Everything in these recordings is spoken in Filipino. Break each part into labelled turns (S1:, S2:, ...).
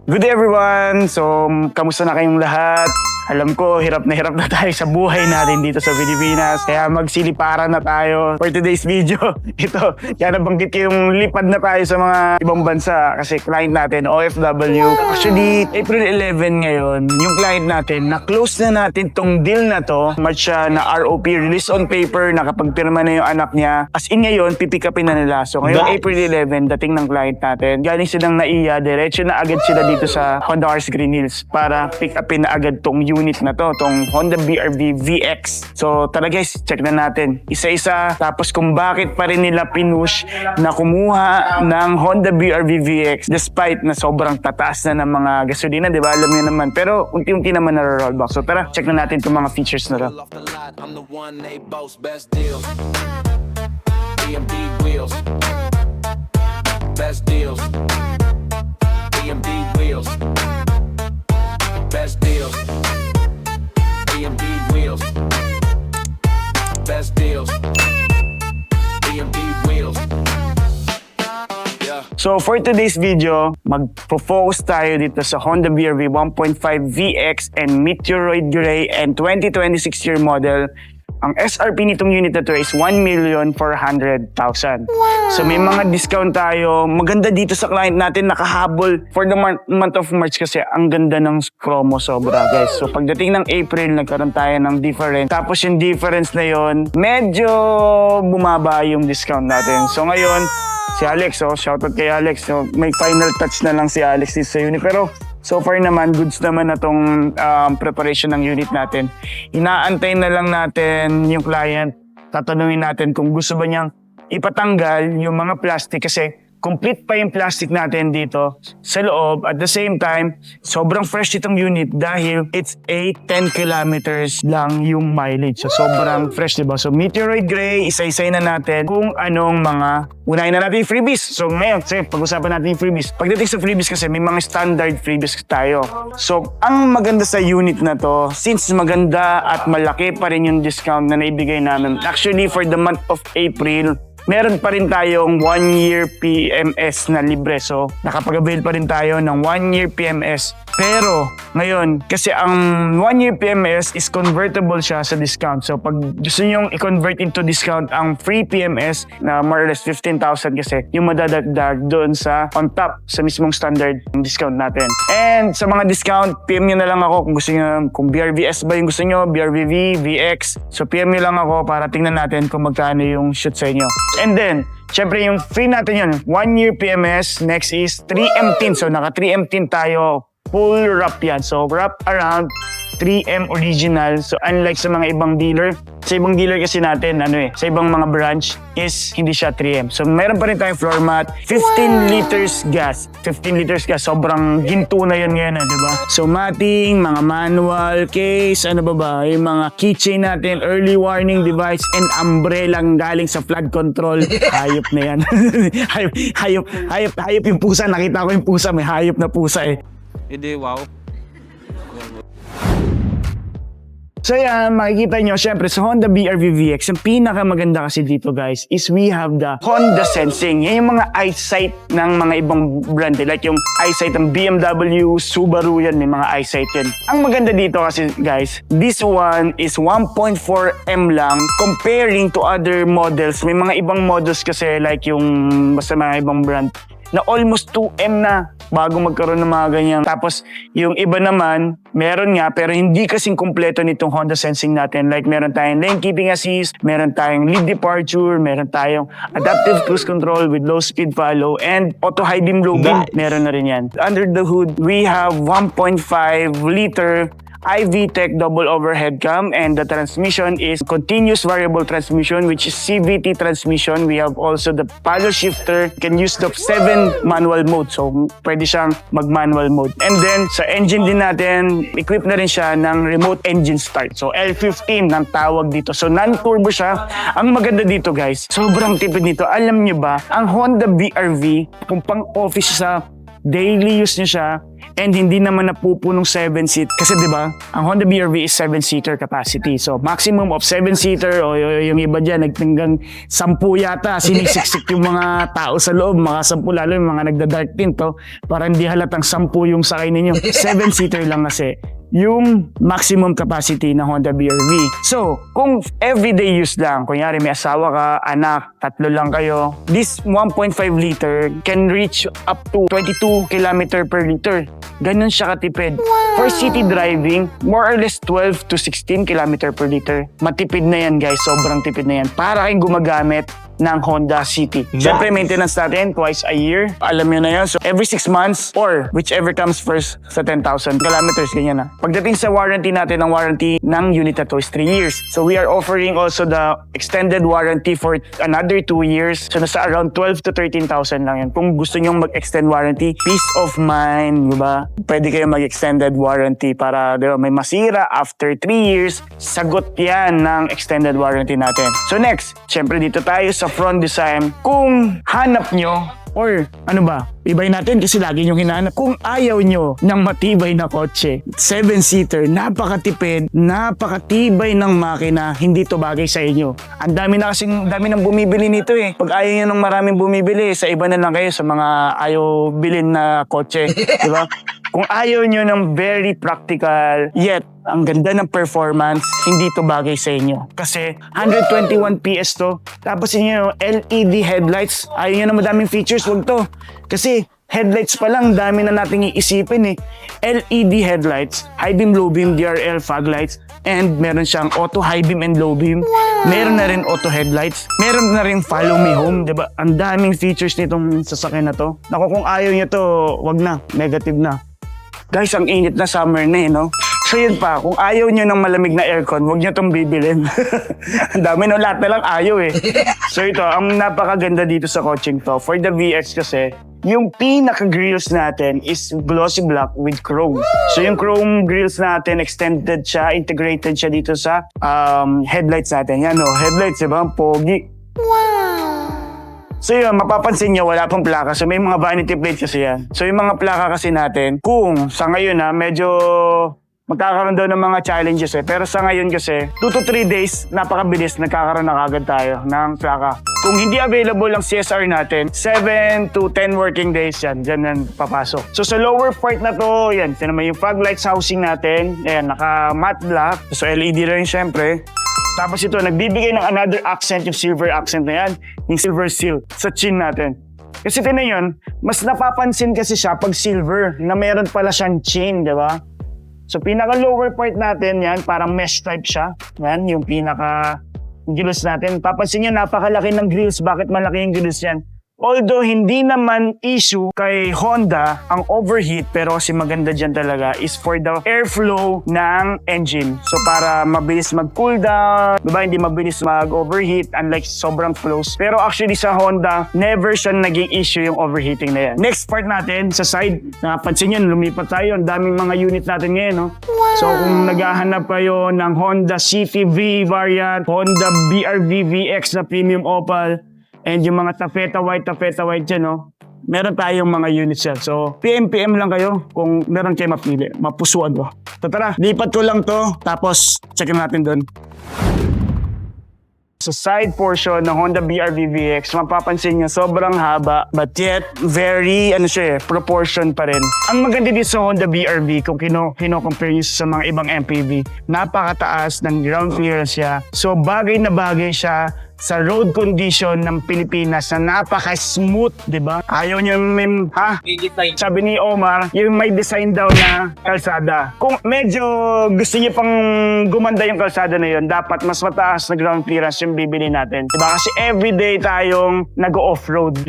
S1: Good day everyone! So, kamusta na kayong lahat? Alam ko, hirap na tayo sa buhay natin dito sa Pilipinas. Kaya magsiliparan na tayo for today's video. Ito, kaya nabanggit ko yung lipad na tayo sa mga ibang bansa kasi client natin, OFW. Actually, April 11 ngayon, yung client natin, na-close na natin tong deal na to. March siya na ROP, release on paper, nakapagpirma na yung anak niya. As in ngayon, pipick-upin na nila. So ngayon, April 11, dating ng client natin. Galing silang NAIA, diretso na agad sila dito sa Honda Cars Green Hills para pick-upin na agad tong unit na to, tong Honda BR-V VX. So tara guys, check na natin isa-isa, tapos kung bakit pa rin nila pinush na kumuha ng Honda BR-V VX despite na sobrang tataas na ng mga gasolina, di ba? Alam niyo naman, pero unti-unti naman na-rollback. So tara, check na natin itong mga features na to. Best deals. EMD wheels. Best deals. EMD wheels. Best deals. EMD wheels. So for today's video, mag-focus tayo dito sa Honda BR-V 1.5 VX and Meteoroid Grey and 2026 year model. Ang SRP nitong unit na to is 1,400,000. So may mga discount tayo. Maganda dito sa client natin, nakahabol for the month of March kasi ang ganda ng promo sobra guys. So pagdating ng April, nagkaroon tayo ng difference. Tapos yung difference na yon, medyo bumaba yung discount natin. So ngayon, si Alex, shoutout kay Alex. So may final touch na lang si Alex dito sa unit. Pero so far naman, goods naman na tong preparation ng unit natin. Inaantay na lang natin yung client. Tatanungin natin kung gusto ba niyang ipatanggal yung mga plastic kasi complete pa yung plastic natin dito sa loob. At the same time, sobrang fresh itong unit dahil it's a 10 kilometers lang yung mileage. So sobrang fresh, diba? So Meteoroid Grey, isa-isay na natin kung anong mga... Unahin na natin yung freebies. So ngayon, pag-usapan natin yung freebies. Pagdating sa freebies kasi may mga standard freebies tayo. So ang maganda sa unit na to, since maganda at malaki pa rin yung discount na naibigay namin. Actually, for the month of April, meron pa rin tayong 1-year PMS na libre. So, nakapag-avail pa rin tayo ng 1-year PMS. Pero, ngayon, kasi ang 1-year PMS is convertible siya sa discount. So, pag gusto nyong i-convert into discount ang free PMS na more or less 15,000 kasi yung madadagdag doon sa on top sa mismong standard discount natin. And sa mga discount, PM nyo na lang ako kung gusto nyo, kung BRVS ba yung gusto nyo, BRVV, VX. So, PM nyo lang ako para tingnan natin kung magkano yung shoot sa inyo. And then, syempre yung free natin yun, 1-year PMS, next is 3M tin. So naka 3M tin tayo, full wrap yan. So wrap around 3M original. So unlike sa mga ibang dealer, sa ibang dealer kasi natin, sa ibang mga branch is hindi siya 3M. So meron pa rin tayong floor mat, 15 liters gas. 15 liters gas, sobrang ginto na yan ngayon, di ba? So matting, mga manual case, yung mga keychain natin, early warning device, and umbrella galing sa flood control. Hayop na yan. hayop yung pusa. Nakita ko yung pusa, may hayop na pusa eh.
S2: Hindi, wow.
S1: So yan, makikita nyo, syempre sa Honda BR-V VX, ang pinakamaganda kasi dito guys, is we have the Honda Sensing. Yan yung mga eyesight ng mga ibang brand. Like yung eyesight ng BMW, Subaru, yan, may mga eyesight yan. Ang maganda dito kasi guys, this one is 1.4M lang comparing to other models. May mga ibang models kasi like yung basta mga ibang brand na almost 2M na bago magkaroon ng mga ganyan. Tapos, yung iba naman, meron nga, pero hindi kasing kumpleto nitong Honda Sensing natin. Like, meron tayong lane keeping assist, meron tayong lead departure, meron tayong adaptive cruise control with low speed follow, and auto high beam low beam, meron na rin yan. Under the hood, we have 1.5 liter iVTEC double overhead cam, and the transmission is continuous variable transmission, which is CVT transmission. We have also the paddle shifter. You can use the 7 manual mode, so pwede siyang mag-manual mode. And then sa engine din natin, equipped na rin siya ng remote engine start. So L15 ang tawag dito. So non-turbo siya. Ang maganda dito guys, sobrang tipid nito. Alam nyo ba, ang Honda BR-V, kung pang office sa daily use niya siya, and hindi naman napupunong 7-seat. Kasi di ba, ang Honda BR-V is 7-seater capacity. So maximum of 7-seater, o yung iba dyan, nagtanggang 10 yata, sinisiksik yung mga tao sa loob, mga 10 lalo yung mga nagda-dark tint, para hindi halatang 10 yung sakay ninyo. 7-seater lang kasi yung maximum capacity ng Honda BR-V. So, kung everyday use lang, kunyari may asawa ka, anak, 3 lang kayo, this 1.5 liter can reach up to 22 km per liter. Ganun siya katipid. For city driving, more or less 12 to 16 km per liter. Matipid na yan guys, sobrang tipid na yan. Para kayong gumagamit ng Honda City. Siyempre, maintenance natin twice a year. Alam nyo na yun. So, every 6 months or whichever comes first sa 10,000 kilometers, ganyan na. Pagdating sa warranty natin, ang warranty ng unit na to is 3 years. So, we are offering also the extended warranty for another 2 years. So, nasa around 12 to 13,000 lang yan. Kung gusto nyong mag-extend warranty, peace of mind, di ba? Pwede kayo mag-extended warranty para di ba, may masira after 3 years. Sagot yan ng extended warranty natin. So, next, siyempre dito tayo sa front design. Kung hanap nyo, or ano ba, ibay natin kasi lagi nyo hinahanap. Kung ayaw nyo ng matibay na kotse, 7-seater, napakatipid, napakatibay ng makina, hindi to bagay sa inyo. Ang dami nang bumibili nito eh. Pag ayaw nyo ng maraming bumibili, sa iba na lang kayo sa mga ayaw bilhin na kotse. Diba? Kung ayaw nyo ng very practical, yet ang ganda ng performance, hindi to bagay sa inyo. Kasi 121 PS to. Tapos inyo, LED headlights. Ayaw nyo na madaming features, wag to. Kasi headlights pa lang, dami na nating iisipin eh. LED headlights, high beam, low beam, DRL, fog lights, and meron siyang auto high beam and low beam. Meron na rin auto headlights. Meron na rin follow me home, diba? Ang daming features nitong sasakyan na to. Naku, kung ayaw nyo to, wag na. Negative na. Guys, ang init na summer na eh, no? So yun pa, kung ayaw nyo ng malamig na aircon, huwag nyo itong bibilin. Ang dami no, lahat na lang ayaw eh. So ito, ang napakaganda dito sa coaching to, for the VX kasi, yung pinaka-grills natin is glossy black with chrome. So yung chrome grills natin, extended siya, integrated siya dito sa headlights natin. Yan o, headlights, diba? Pogi. So yun, mapapansin nyo, wala pong plaka. So may mga vanity plate kasi yan. So yung mga plaka kasi natin, kung sa ngayon medyo magkakaroon daw ng mga challenges eh. Pero sa ngayon kasi, 2 to 3 days, napakabilis, nagkakaroon na kagad tayo ng plaka. Kung hindi available ang CSR natin, 7 to 10 working days yan, dyan yan papasok. So sa lower part na to, yan, naman yung fog lights housing natin, ayan, naka matte black, so LED rin syempre. Tapos ito, nagbibigay ng another accent, yung silver accent na yan, yung silver seal sa chin natin. Kasi tinan yun, mas napapansin kasi siya pag silver, na meron pala siyang chin, di ba? So pinaka lower part natin yan, parang mesh type siya. Yan, yung pinaka grills natin. Papansin nyo, napakalaki ng grills. Bakit malaki yung grills yan? Although hindi naman issue kay Honda ang overheat, pero kasi maganda dyan talaga is for the airflow ng engine. So para mabilis mag-cool down, diba? Hindi mabilis mag-overheat unlike sobrang close. Pero actually sa Honda, never siya naging issue yung overheating na yan. Next part natin, sa side, napansin nyo, lumipat tayo. Ang daming mga unit natin ngayon, no? Wow. So kung naghahanap kayo ng Honda City V variant, Honda BR-V VX na premium opal, and yung mga taffeta white dyan, no? Meron tayong mga units yan. So, PM lang kayo kung meron kayo mapili. Mapusuan ko. So, tara, lipat ko lang to. Tapos, checkin natin doon. Sa side portion ng Honda BR-V VX, mapapansin nyo, sobrang haba, but yet, very, proportion pa rin. Ang maganda dito sa Honda BR-V, kung kino-compare nyo sa mga ibang MPV, napakataas ng ground clearance siya. So, bagay na bagay siya sa road condition ng Pilipinas na napaka-smooth, di ba? Ayaw niyo sabi ni Omar, yung may design daw na kalsada. Kung medyo gusto niyo pang gumanda yung kalsada na yun, dapat mas mataas na ground clearance yung bibili natin. Di ba? Kasi everyday tayong nag-off-road.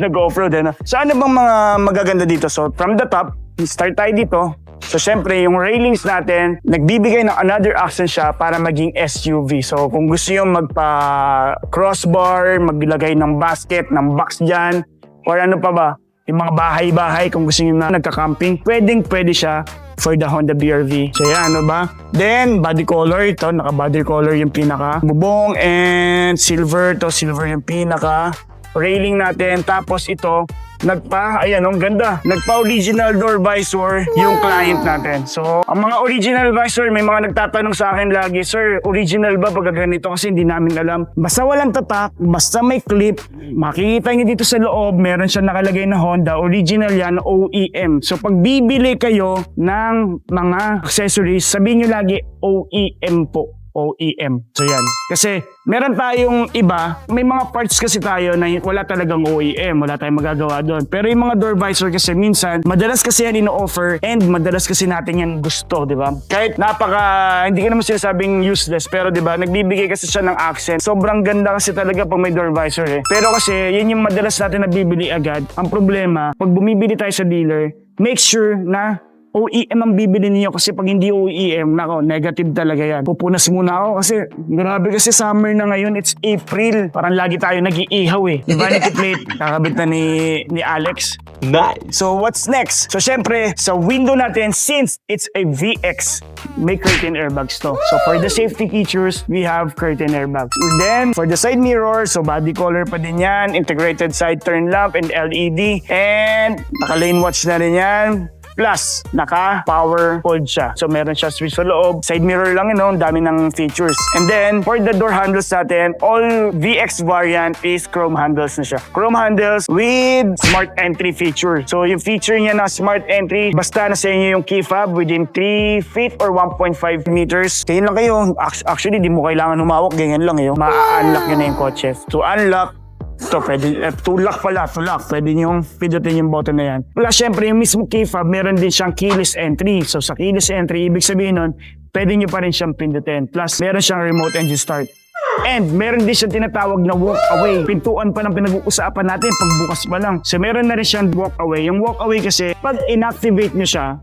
S1: So ano bang mga magaganda dito? So from the top, start tayo dito. So, syempre, yung railings natin, nagbibigay ng another accent siya para maging SUV. So, kung gusto nyo magpa-crossbar, maglagay ng basket, ng box dyan, or ano pa ba, yung mga bahay-bahay, kung gusto nyo na nagka-camping, pwede siya for the Honda BR-V. So, yan, ano ba? Then, body color, ito, naka-body color yung pinaka. Bubong and silver, to silver yung pinaka. Railing natin, tapos ito, ayan, ang ganda. Nagpa-original door visor yung client natin. So, ang mga original visor, may mga nagtatanong sa akin lagi, Sir, original ba pag ganito? Kasi hindi namin alam. Basta walang tatak, basta may clip, makikita nyo dito sa loob, meron siya nakalagay na Honda. Original yan, OEM. So, pag bibili kayo ng mga accessories, sabihin nyo lagi, OEM po. OEM. So yan. Kasi meron tayong iba, may mga parts kasi tayo na wala talagang OEM, wala tayong magagawa doon. Pero yung mga door visor kasi minsan, madalas kasi yan ino-offer and madalas kasi natin yan gusto, di ba? Kahit hindi ko naman sinasabing useless, pero di ba, nagbibigay kasi siya ng accent. Sobrang ganda kasi talaga pag may door visor eh. Pero kasi, yan yung madalas natin nabibili agad. Ang problema, pag bumibili tayo sa dealer, make sure na OEM ang bibili niyo kasi pag hindi OEM, nako, negative talaga yan. Pupunas muna ako kasi grabe kasi summer na ngayon, it's April. Parang lagi tayo nag-iihaw eh. Vanity plate, kakabit na ni Alex.
S2: Nice!
S1: So what's next? So syempre, sa window natin, since it's a VX, may curtain airbags to. So for the safety features, we have curtain airbags. And then, for the side mirror, so body color pa din yan, integrated side turn lamp and LED. And naka-lane watch na rin yan. Plus, naka-power hold siya. So, meron siya switch sa loob. Side mirror lang yun, ang dami ng features. And then, for the door handles natin, all VX variant is chrome handles na siya. Chrome handles with smart entry feature. So, yung feature niya na smart entry, basta na sa inyo yung key fob within 3 feet or 1.5 meters. Kaya lang kayo. Actually, di mo kailangan humawak. Ganyan lang yun. Ma-unlock yun na yung kotse. To unlock, ito, pwede, to lock. Pwede nyo pindutin yung button na yan. Plus, syempre, yung mismo key fob, meron din siyang keyless entry. So, sa keyless entry, ibig sabihin nun, pwede nyo pa rin siyang pindutin. Plus, meron siyang remote engine start. And meron din siyang tinatawag na walk away. Pintuan pa ng pinag-uusapan natin pagbukas pa lang. So, meron na rin siyang walk away. Yung walk away kasi, pag inactivate nyo siya,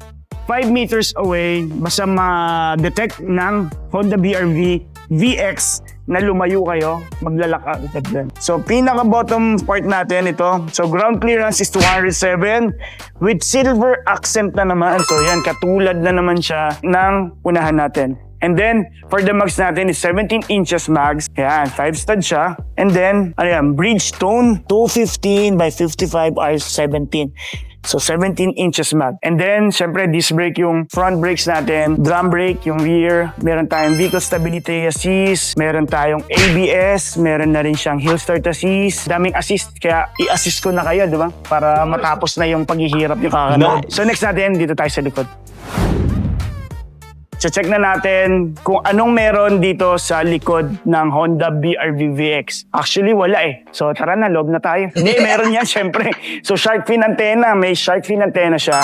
S1: 5 meters away, basta ma-detect ng Honda BR-V VX na lumayo kayo, maglalak agad din. So, pinaka-bottom part natin ito. So, ground clearance is 207 with silver accent na naman. So, yan, katulad na naman siya ng unahan natin. And then, for the mags natin is 17 inches mags. Yan, 5 stud siya. And then, Bridgestone 215 by 55 R17. So, 17 inches mag. And then, syempre, disc brake yung front brakes natin. Drum brake, yung rear. Meron tayong vehicle stability assist. Meron tayong ABS. Meron na rin siyang hill start assist. Daming assist. Kaya, i-assist ko na kayo, di ba? Para matapos na yung paghihirap yung kakanood. So, next natin, dito tayo sa likod. Check na natin kung anong meron dito sa likod ng Honda BR-V VX. Actually, wala eh. So, tara na, loob na tayo. Hindi, meron yan, syempre. So, shark fin antenna. May shark fin antenna siya.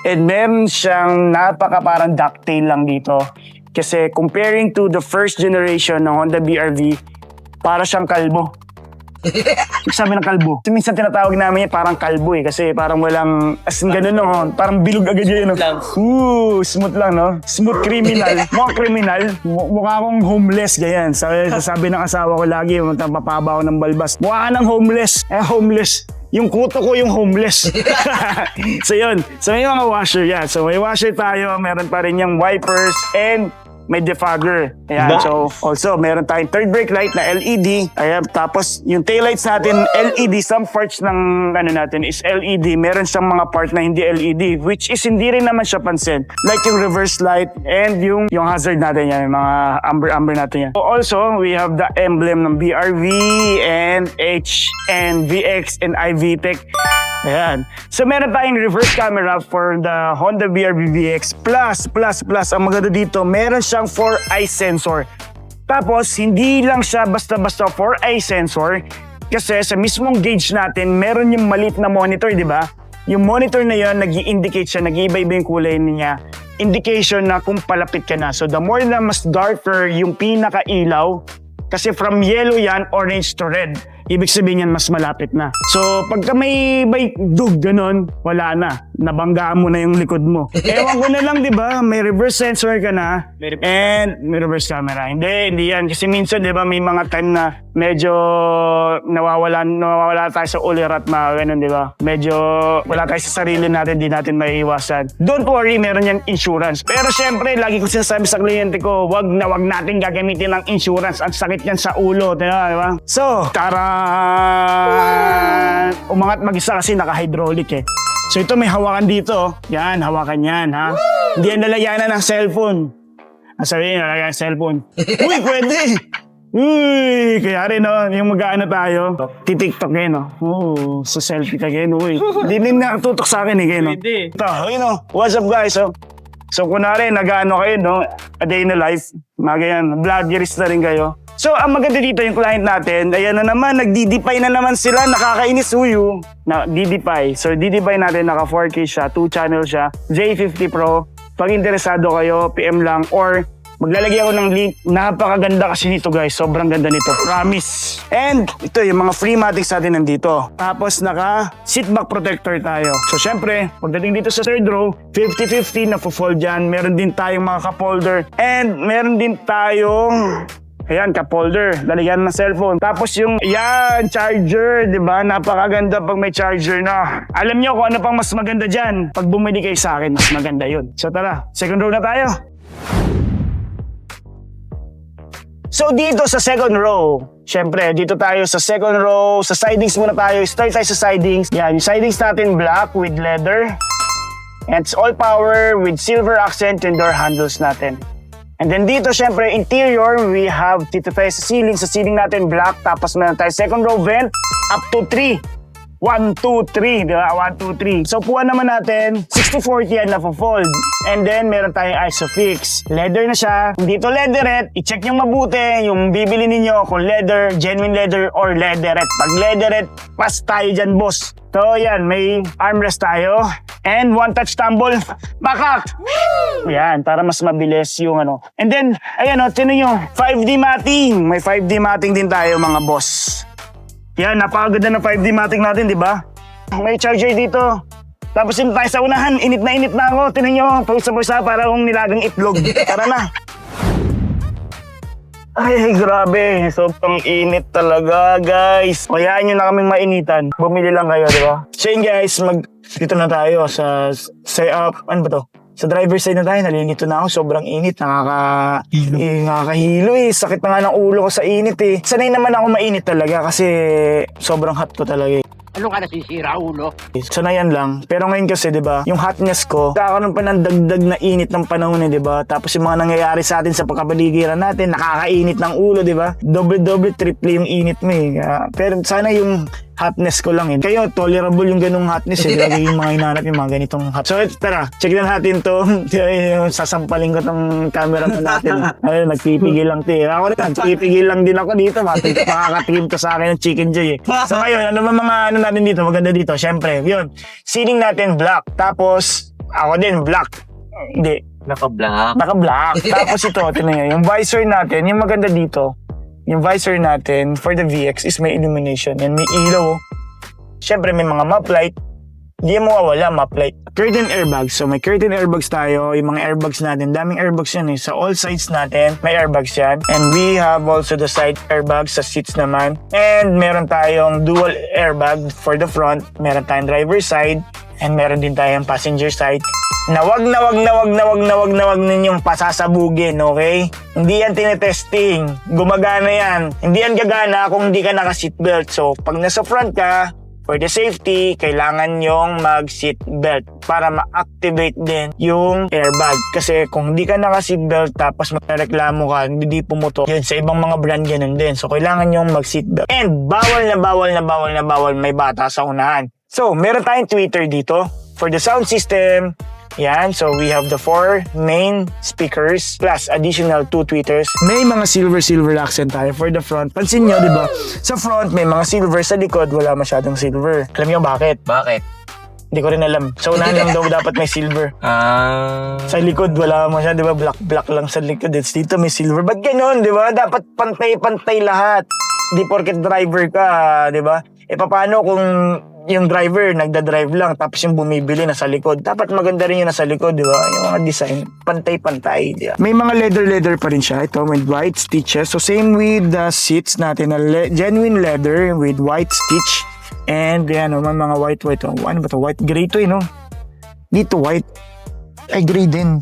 S1: And meron siyang parang ducktail lang dito. Kasi comparing to the first generation ng Honda BR-V, para siyang kalbo. Sabi ng kalbo. So, minsan tinatawag namin yan parang kalbo eh. Kasi parang walang, as in ganun no, parang bilog agad yun. No? Smooth lang no? Smooth criminal. Mukhang criminal. Mukha akong homeless, ganyan. Sabi ng asawa ko lagi, mapapaba ako ng balbas. Mukha ka ng homeless. Homeless. Yung kuto ko yung homeless. So yun. So may mga washer yan. So may washer tayo. Meron pa rin yung wipers and may defogger. Ayan. Nice. So, also, meron tayong third brake light na LED. Ayan. Tapos, yung taillights natin, LED. Some parts ng natin is LED. Meron siyang mga part na hindi LED, which is hindi rin naman siya pansin. Like yung reverse light and yung hazard natin yan. Yung mga amber natin yan. So, also, we have the emblem ng BR-V and H and VX and iVTEC. Ayan. So, meron tayong reverse camera for the Honda BR-V VX. Plus, ang maganda dito, meron siyang 4-eye sensor. Tapos, hindi lang siya basta-basta 4-eye sensor. Kasi sa mismong gauge natin, meron yung maliit na monitor, di ba? Yung monitor na yun, nag-i-indicate siya, nag-iiba-iba yung kulay niya. Indication na kung palapit ka na. So, the more na mas darker yung pinaka-ilaw, kasi from yellow yan, orange to red. Ibig sabihin yan, mas malapit na. So, pagka may dug, ganun, wala na. Nabanggaan mo na yung likod mo. Ewan ko na lang, di ba? May reverse sensor ka na. And may reverse camera. Hindi yan. Kasi minsan, di ba, may mga time na medyo nawawala tayo sa ulirat, mga ganun, di ba? Medyo wala tayo sa sarili natin, di natin maiiwasan. Don't worry, meron yan insurance. Pero syempre, lagi ko sinasabi sa kliyente ko, wag natin gagamitin ng insurance. Ang sakit yan sa ulo, di ba? So, tara Umangat mag-isa kasi naka-hydraulic eh. So ito may hawakan dito. Yan, hawakan yan ha. Hindi yan lalayanan ng cellphone. Sabihin, nalagyan ng cellphone. Uy, pwede! Uy, kaya rin no, yung mag-aano tayo, titiktok eh no. Sa selfie ka kayo, uy. Hindi din nakatutok sa akin eh kayo no.
S2: Pwede.
S1: Ito, you know, what's up guys? So kunwari, nag-ano kayo no, a day in the life, mga ganyan, vloggerist na rin kayo. So, ang maganda dito yung client natin, ayan na naman, nag-DDPI na naman sila, nakakainis uyo. Na, DDPI. So, DDPI natin, naka 4K siya, 2 channel siya, J50 Pro. Pag interesado kayo, PM lang, or maglalagay ako ng link. Napakaganda kasi nito guys, sobrang ganda nito, promise. And, ito yung mga free matics natin nandito. Tapos, naka seat back protector tayo. So, syempre, pagdating dito sa third row, 50-50 na fold yan. Meron din tayong mga cup holder. And, meron din tayong ayan, cup holder, lalagyan ng cellphone. Tapos yung, yan, charger, di ba? Napakaganda pag may charger na. Alam niyo kung ano pang mas maganda dyan. Pag bumili kayo sa akin, mas maganda yun. So tara, second row na tayo. So dito sa second row, syempre, dito tayo sa second row, sa sidings muna tayo. Start tayo sa sidings. Yan, yung sidings natin black with leather. And it's all power with silver accent yung door handles natin. And then dito, syempre, interior, we have dito tayo sa ceiling. Sa ceiling natin, black. Tapos meron tayo second row vent, up to 3. 1, 2, 3. Di ba? 1, 2, 3. So, puwan naman natin, 60-40 yan na fold. And then, meron tayong Isofix. Leather na siya. Dito leatherette, i-check nyo mabuti yung bibili ninyo kung leather, genuine leather, or leatherette. Pag leatherette, pass tayo dyan, boss. So, yan, may armrest tayo. And one-touch tumble, bakak! Yan, para mas mabilis yung ano. And then, ayan o, tinan nyo, 5D matting. May 5D matting din tayo, mga boss. Yan, napakaganda ng 5D matting natin, di ba? May charger dito. Tapos yun tayo sa unahan, init na ako. Tinan nyo, pawsa-pawsa para akong nilagang itlog. Tara na. Ay, grabe. Sobrang init talaga, guys. Hayaan nyo na kaming mainitan. Bumili lang kayo, di ba? So yun, guys, dito na tayo sa ano ba to? Sa driver's side na tayo, nalinito na ako. Sobrang init, nakakahilo eh. Sakit na nga ng ulo ko sa init eh. Sanay naman ako mainit talaga kasi sobrang hot ko talaga eh.
S2: Ano ka nasisira, ulo?
S1: Sanayan lang. Pero ngayon kasi, di ba, yung hotness ko, kakaroon pa ng dagdag na init ng panahon eh, di ba? Tapos yung mga nangyayari sa atin sa pagkapaligiran natin, nakakainit ng ulo, di ba? Double, triple yung init mo eh. Pero sana yung hotness ko lang eh. Kayo, tolerable yung ganung hotness eh. Lagi yung mga hinanap yung mga ganitong hot. So, tara, check na natin to. Sasampalin ko tong camera natin. Ayun, nagpipigil lang to eh. Ako rin, nagpipigil lang din ako dito. Makakatingin to sa akin ng chicken joy eh. So, ngayon, ano ba mga ano natin dito? Maganda dito. Siyempre, yun. Ceiling natin, black. Tapos, ako din, black. Hindi.
S2: Naka-black.
S1: Naka-black. Tapos ito, tinan nyo, yung visor natin, yung maganda dito, yung visor natin for the VX is may illumination. Yan, may ilaw. Siyempre, may mga map light. Hindi mo mawala, map light. Curtain airbags. So, may curtain airbags tayo. Yung mga airbags natin, daming airbags yan eh. Sa all sides natin, may airbags yan. And we have also the side airbags sa seats naman. And meron tayong dual airbag for the front. Meron tayong driver side. And meron din tayong passenger side. Na wag ninyong pasasabugin, okay? Hindi yan tinetesting. Gumagana yan. Hindi yan gagana kung hindi ka naka-seatbelt. So, pag nasa front ka, for the safety, kailangan yung mag-seatbelt para ma-activate din yung airbag. Kasi kung hindi ka naka-seatbelt tapos magreklamo ka, hindi pumutok, yun sa ibang mga brand ganun din. So, kailangan yung mag-seatbelt. And bawal may bata sa unahan. So, meron tayong tweeter dito. For the sound system, yan, so we have the 4 main speakers plus additional 2 tweeters. May mga silver accent tayo for the front. Pansin nyo, di ba? Sa front, may mga silver. Sa likod, wala masyadong silver. Alam nyo bakit?
S2: Bakit?
S1: Hindi ko rin alam. Sa unahan lang daw dapat may silver. Sa likod, wala masyado, di ba? Black lang sa likod. It's dito may silver. Ba't ganun, di ba? Dapat pantay-pantay lahat. Di porket driver ka, di ba? E paano kung yung driver nagda-drive lang tapos yung bumibili na sa likod? Dapat maganda rin yung nasa likod, di ba? Yung mga design, pantay-pantay, di ba? May mga leather pa rin siya. Ito, with white stitches. So, same with the seats natin na genuine leather with white stitch. And, yan, may mga white. Oh, ano ba to? White, gray to, no? Dito, white. Ay, gray din.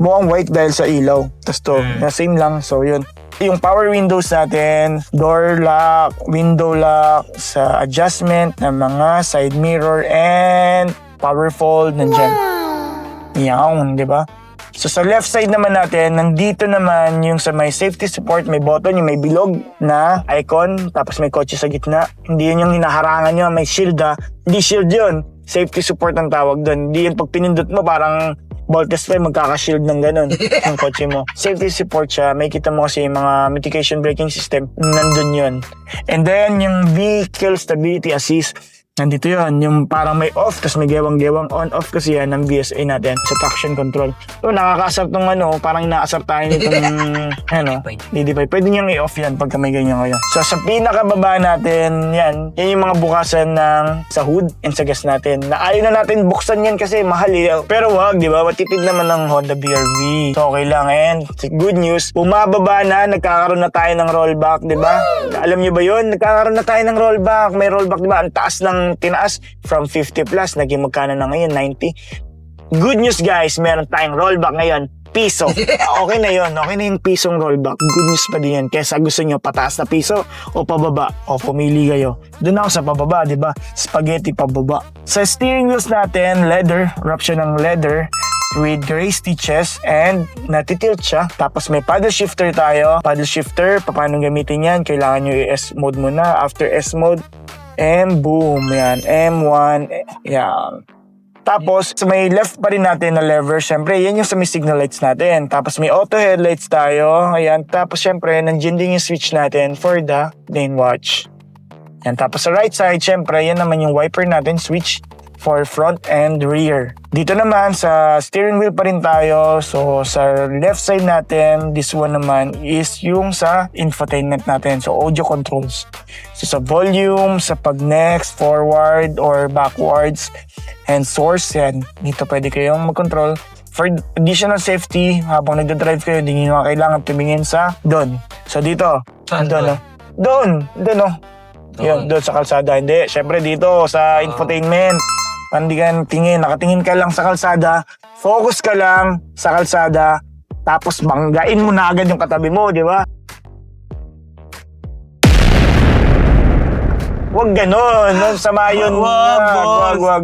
S1: Mukhang white dahil sa ilaw. Tapos to, same lang. So, yun.
S3: Yung power windows natin, door lock, window lock, sa adjustment ng mga side mirror and power fold nandyan. Yan, di ba? So sa left side naman natin, nandito naman yung sa may safety support, may button, yung may bilog na icon, tapos may kotse sa gitna. Hindi yun yung hinaharangan nyo, may shield Hindi shield yun. Safety support ang tawag doon. Hindi yun pag pinindot mo, parang Voltes 5, magkaka-shield ng ganun yung kotse mo. Safety support siya. May kita mo kasi yung mga mitigation braking system, nandun yun. And then, yung vehicle stability assist, nandito yun, yung parang may off, tapos may gewang-gewang on-off kasi yan ng VSA natin sa traction control. So, nakakaasar tong parang inaasar tayo nitong, DD5. Pwede niyang i-off yan pagka may ganyan kayo. So, sa pinakababa natin, yan yung mga bukasan ng sa hood and sa gas natin. Na ayaw na natin buksan yan kasi mahal Pero wag, di ba? Matipid naman ng Honda BR-V. So, okay lang. And good news, bumababa na, nagkakaroon na tayo ng rollback, di ba? Alam niyo ba yun? Nagkakaroon na tayo ng rollback. May rollback, di ba? Ang taas ng tinaas from 50 plus, naging magkano na ngayon, 90. Good news guys, meron tayong rollback ngayon, piso. Okay na yun, okay na yung pisong rollback. Good news pa din yan. Kesa gusto nyo pataas na piso o pababa, o pumili kayo. Doon ako sa pababa, di ba? Spaghetti pababa. Sa steering wheels natin, leather, wrap siya ng leather with gray stitches and natitilt siya. Tapos may paddle shifter tayo. Paddle shifter, paano gamitin yan? Kailangan nyo i-S mode muna. After S mode, and boom, yan, M1, yan. Tapos, may left pa rin natin na lever. Siyempre, yan yung sa may signal lights natin. Tapos, may auto headlights tayo. Ayan. Tapos, siyempre, nandiyan din yung switch natin for the lane watch. Yan. Tapos, sa right side, siyempre, yan naman yung wiper natin, switch for front and rear. Dito naman, sa steering wheel pa rin tayo. So, sa left side natin, this one naman is yung sa infotainment natin. So, audio controls. So, sa volume, sa pag-next, forward, or backwards, and source, yan. Dito pwede kayong mag-control. For additional safety, habang nagdadrive kayo, hindi nyo kailangan tumingin sa doon. So, dito.
S2: Saan
S3: doon? Doon. Doon, Yun, doon sa kalsada. Hindi, syempre dito, sa infotainment. Hindi ka tingin, nakatingin ka lang sa kalsada, focus ka lang sa kalsada, tapos banggain mo na agad yung katabi mo, di ba? Huwag ganon, sama yun. Wag.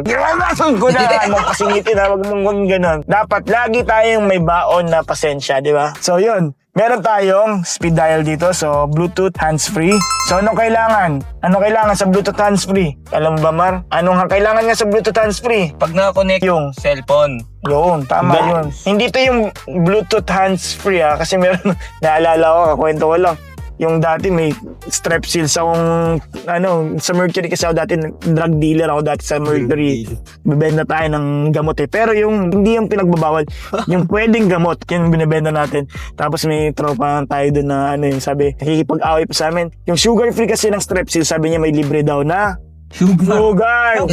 S3: Granasong ko na, kasingitin wag mong ganon. Dapat lagi tayong may baon na pasensya, di ba? So yun. Meron tayong speed dial dito, so Bluetooth hands-free. So anong kailangan? Anong kailangan sa Bluetooth hands-free? Alam mo ba, Mar? Anong kailangan nga sa Bluetooth hands-free?
S4: Pag na-connect
S3: Yung
S4: cellphone.
S3: Yun, tama yun. Hindi to yung Bluetooth hands-free kasi meron, naalala ko, kakwento ko lang. Yung dati may strepsils akong, sa Mercury kasi ako dati, drug dealer ako dati sa Mercury. Bibenta tayo ng gamot Pero hindi yung pinagbabawal, yung pwedeng gamot, yung binibenta natin. Tapos may tropa tayo doon na, sabi, nakikipag-away pa sa amin. Yung sugar free kasi ng strepsils, sabi niya may libre daw na sugar.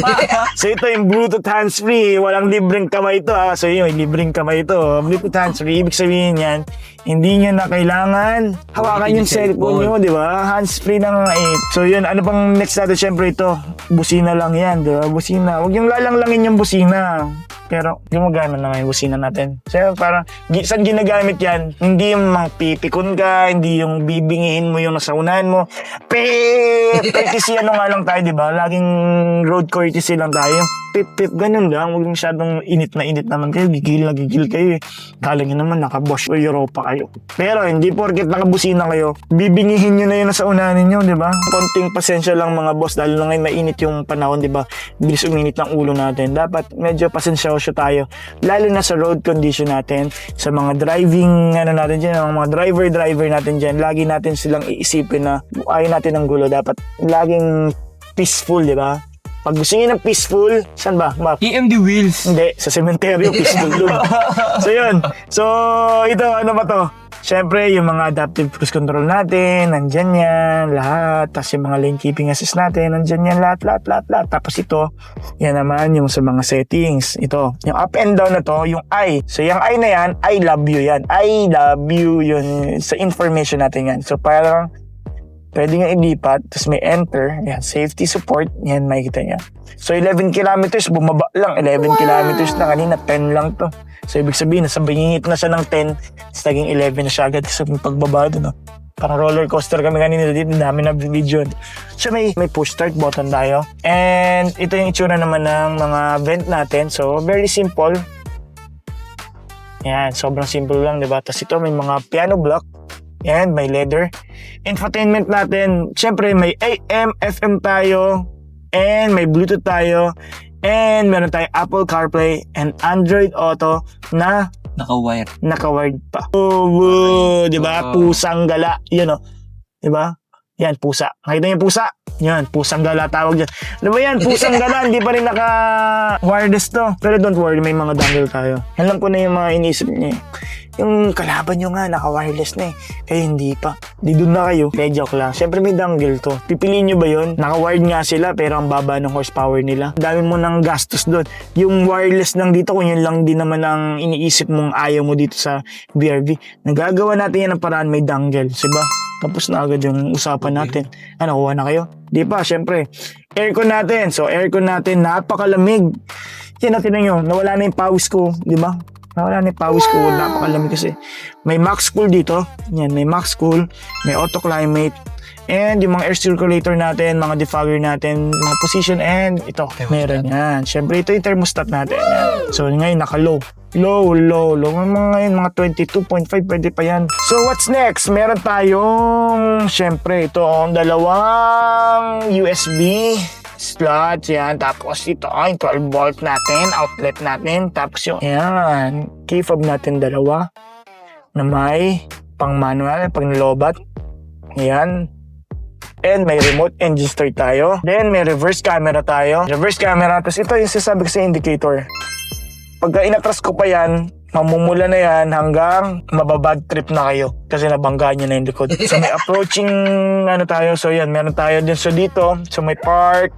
S3: So ito yung Bluetooth hands-free. Walang libreng kamay ito So yun, yung libreng kamay ito. Bluetooth hands-free. Ibig sabihin yan, hindi nyo na kailangan hawakan yung cellphone nyo, di ba? Hands-free na nga So yun, ano pang next natin? Siyempre ito, busina lang yan, di ba? Busina. Huwag yung lalanglangin yung busina. Pero gumagana na yung busina natin. So parang, saan ginagamit yan? Hindi yung pipikon ka, hindi yung bibingihin mo yung nasa unahan mo. Courtesy nga lang tayo, di ba? Laging road courtesy lang tayo. Pip, ganun lang. Huwag masyadong init naman kayo. Gigil kayo Kala nyo naman naka-Bosch o Europa kayo. Pero hindi porket nakabusina kayo, bibingihin nyo na yun sa unahan ninyo, di ba? Konting pasensya lang mga boss, dahil na ngayon mainit yung panahon, di ba? Bilis uminit ng ulo natin. Dapat medyo pasensyoso tayo. Lalo na sa road condition natin, sa mga driving, natin dyan, mga driver natin dyan, lagi natin silang iisipin na ayaw natin ng gulo. Dapat laging peaceful, di ba? Pag gusto nyo ng peaceful, saan ba, Mark?
S4: EMD wheels.
S3: Hindi, sa sementeryo, peaceful doon. So yun. So, ito, ano ba to? Siyempre, yung mga adaptive cruise control natin, nandyan yan, lahat. Tapos yung mga lane keeping assist natin, nandyan yan, lahat. Tapos ito, yan naman yung sa mga settings. Ito, yung up and down na to, yung I. So yung I na yan, I love you yan. I love you yun sa information natin yan. So parang, pwede nga ilipat, tapos may enter, yan, safety support, yan, makikita niya. So 11 kilometers, bumaba lang, 11 kilometers na, kanina 10 lang to. So, ibig sabihin, nasa bingit na siya ng 10, tapos naging 11 na siya agad sa pagbaba doon, no? Parang roller coaster kami kanina dito, dami na video. So, may push start button tayo. And ito yung itsura naman ng mga vent natin. So, very simple. Yan, sobrang simple lang, di ba? Tapos ito, may mga piano block. Yan, may leather. Infotainment natin, syempre may AM, FM tayo, and may Bluetooth tayo, and meron tayong Apple CarPlay and Android Auto na
S2: Naka-wire.
S3: naka-wired pa. Oh, di ba? Pusang gala. Yan, oh. Di ba? Yan, pusa. Nakita niyo pusa? Yan, pusang gala tawag dyan. Ano ba yan? Pusang gala, hindi pa rin naka-wireless to. Pero don't worry, may mga dongle tayo. Alam ko na yung mga iniisip niya. Yung kalaban nyo nga, naka-wireless na eh. Kayo hindi pa. Di doon na kayo. Kaya joke lang. Siyempre may dongle to. Pipiliin nyo ba yun? Naka-wired nga sila, pero ang baba ng horsepower nila. Dami mo ng gastos doon. Yung wireless lang dito, kung yun lang din naman ang iniisip mong ayaw mo dito sa BRV. Nagagawa natin yan ng paraan, may dongle. Diba? Tapos na agad yung usapan natin. Ano, kuha na kayo? Di pa, syempre. Aircon natin. So, aircon natin, napakalamig. Yan natin na nyo, nawala na yung pawis ko. Di ba? Nawala na yung pawis ko. Napakalamig kasi. May max cool dito. Yan, may max cool. May auto climate. And yung mga air circulator natin, mga defogger natin, mga position, and ito, meron yan. Syempre, ito yung thermostat natin. Yan. So, ngayon, naka-low. Low. Ngayon, mga 22.5, pwede pa yan. So, what's next? Meron tayong, syempre, ito, dalawang USB slot, yan. Tapos, ito, yung 12 volt natin, outlet natin. Tapos, yung, yan, key fob natin, dalawa, na may pang manual, pang nilobat. Yan. And may remote engine start tayo. Then may reverse camera tayo. Reverse camera. Tapos ito yung sasabi ko sa indicator. Pagka inatras ko pa yan, mamumula na yan hanggang mababad trip na kayo. Kasi nabanggaan nyo na yung likod. So may approaching tayo. So yan, meron tayo din. So dito, so may park,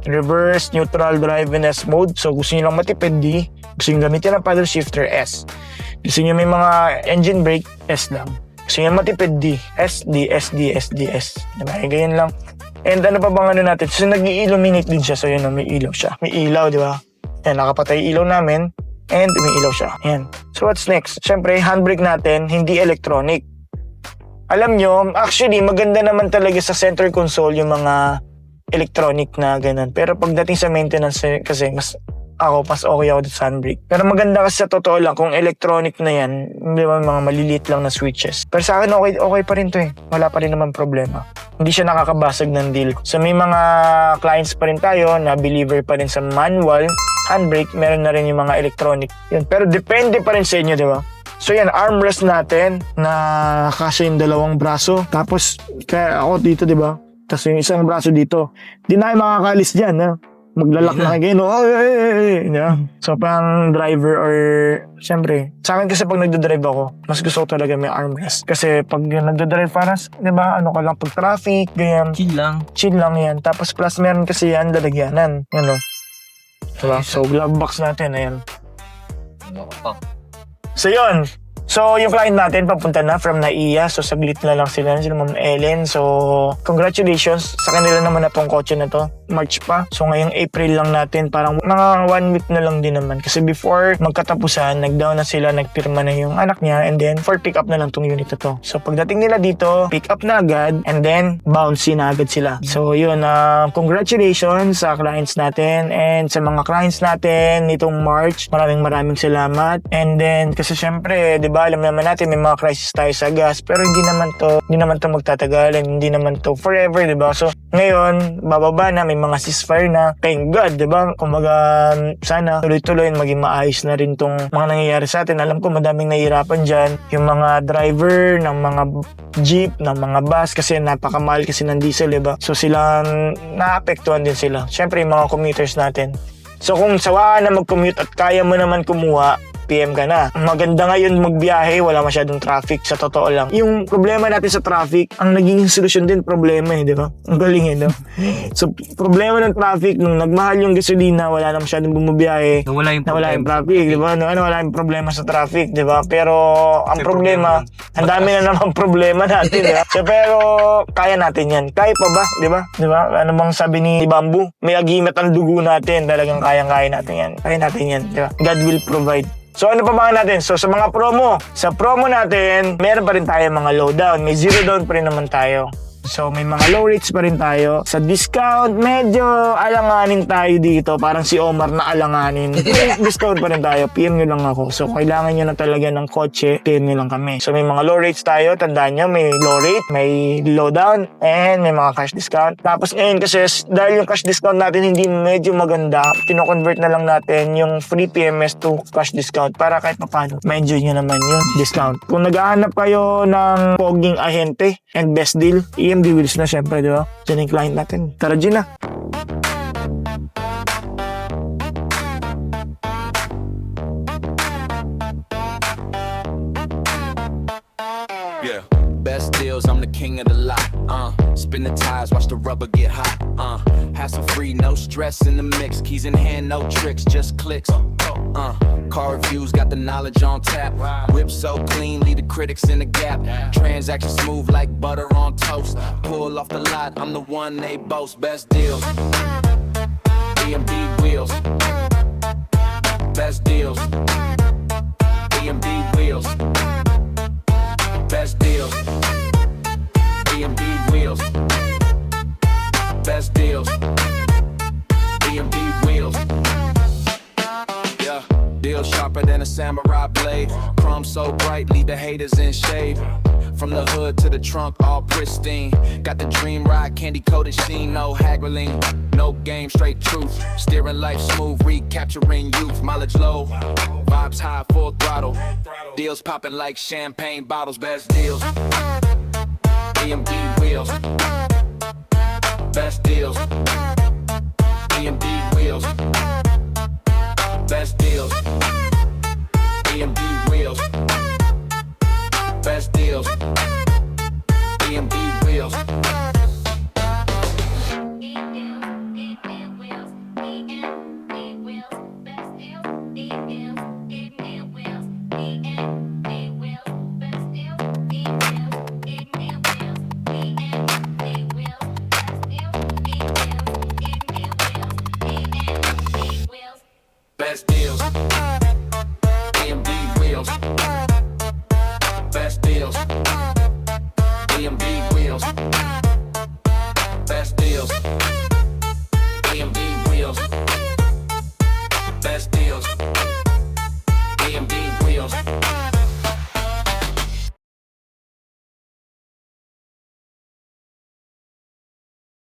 S3: reverse, neutral, drive, and S mode. So gusto nyo lang matipid D. Gusto nyo gamitin ang paddle shifter S. Gusto nyo may mga engine brake S lang. So yan matipid D, SD. Diba? E, ganyan lang. And ano pa bang ano natin? So nag-i-illuminate din siya. So yun, may ilaw siya. May ilaw, di ba? Yan, nakapatay ilaw namin. And may ilaw siya. Yan. So what's next? Siyempre, handbrake natin, hindi electronic. Alam nyo, actually, maganda naman talaga sa center console yung mga electronic na ganun. Pero pagdating sa maintenance kasi, mas okay ako dito sa handbrake. Pero maganda kasi sa totoo lang, kung electronic na yan, di ba, mga maliliit lang na switches. Pero sa akin, okay pa rin to eh. Wala pa rin naman problema. Hindi siya nakakabasag ng deal. So may mga clients pa rin tayo na believer pa rin sa manual handbrake. Meron na rin yung mga electronic. Yun. Pero depende pa rin sa inyo, di ba? So yan, armrest natin na kasi yung dalawang braso. Tapos, kaya ako dito, di ba? Tapos yung isang braso dito. Di na kayo makakalis dyan, ha? Maglalak na kayo, no? Yeah. So, pang driver or, siyempre, sa akin kasi pag nagdodrive ako, mas gusto ko talaga may armrest. Kasi pag nagdodrive paras, di ba, ano ka lang, pag traffic, ganyan. Chill lang yan. Tapos plus meron kasi yan, lalagyanan. Yan, no? Diba? So, glove box natin, ayan. So, yun. So, yung client natin papunta na from NAIA. So, saglit na lang sila Ma'am Ellen. So, congratulations sa kanila naman na tong kotse na to. March pa. So, ngayong April lang natin. Parang mga 1 week na lang din naman. Kasi before magkatapusan, nag-down na sila, nagpirma na yung anak niya. And then, for pick up na lang tong unit na to. So, pagdating nila dito, pick up na agad. And then, bouncy na agad sila. So, yun. Congratulations sa clients natin. And sa mga clients natin nitong March, maraming salamat. And then, kasi syempre, di ba, alam naman natin may mga crisis tayo sa gas, pero hindi naman to magtatagal, hindi naman to forever, di ba? So ngayon bababa na, may mga ceasefire na, thank God, di ba? Kumbaga sana tuloy-tuloy maging maayos na rin tong mga nangyayari sa atin. Alam ko madaming nahihirapan dyan, yung mga driver ng mga jeep, ng mga bus, kasi napakamahal kasi ng diesel, di ba? So sila naapektuhan din sila, syempre yung mga commuters natin. So kung sawa na mag-commute at kaya mo naman kumuha, PM ka na. Maganda ngayon magbiyahe, wala masyadong traffic, sa totoo lang. Yung problema natin sa traffic, ang naging solusyon din problema di ba? Ang galing no? So, problema ng traffic, nung nagmahal yung gasolina, wala na masyadong bumabiyahe,
S2: nawala yung
S3: traffic, di ba? Wala yung problema sa traffic, di ba? Pero, ang problema, ang dami na naman problema natin, di ba? So, pero, kaya natin yan. Kaya pa ba, di ba? Di ba? Ano bang sabi ni Bamboo? May agimat ang dugo natin, talagang kayang-kaya natin yan. Kaya natin yan, di ba? God will provide. So ano pa ba natin? So sa mga promo, sa promo natin, meron pa rin tayo mga low down. May zero down pa rin naman tayo. So may mga low rates pa rin tayo. Sa discount, medyo alanganin tayo dito. Parang si Omar na alanganin. May discount pa rin tayo. PM nyo lang ako. So kailangan nyo na talaga ng kotse, PM nyo lang kami. So may mga low rates tayo. Tandaan nyo, may low rate, may low down, and may mga cash discount. Tapos ngayon kasi dahil yung cash discount natin hindi medyo maganda, kino-convert na lang natin yung free PMS to cash discount para kahit paano ma-enjoy nyo naman yung discount. Kung naghahanap kayo ng poging ahente and best deal, EMD Wheels na syempre, di ba? Diyan yung client natin. Tara, Gina.
S4: Yeah. Best deals, I'm the king of the lot. Spin the tires, watch the rubber get hot. Hassle free, no stress in the mix. Keys in hand, no tricks, just clicks. Car reviews, got the knowledge on tap. Whip so clean, leave the critics in the gap. Transaction smooth like butter on toast. Pull off the lot, I'm the one they boast. Best deals, EMD wheels. Best deals, EMD wheels. Best deals, EMD wheels. Best deals, EMD wheels. Yeah, deal sharper than a samurai blade. Chrome so bright, leave the haters in shade. From the hood to the trunk, all pristine. Got the dream ride, candy coated sheen, no haggling, no game, straight truth. Steering life smooth, recapturing youth. Mileage low, vibes high, full throttle. Deals popping like champagne bottles, best deals. EMD wheels, best deals. EMD wheels, best deals. EMD wheels, best deals. EMD wheels. Best deals, EMD wheels. Best deals, EMD wheels. Best deals.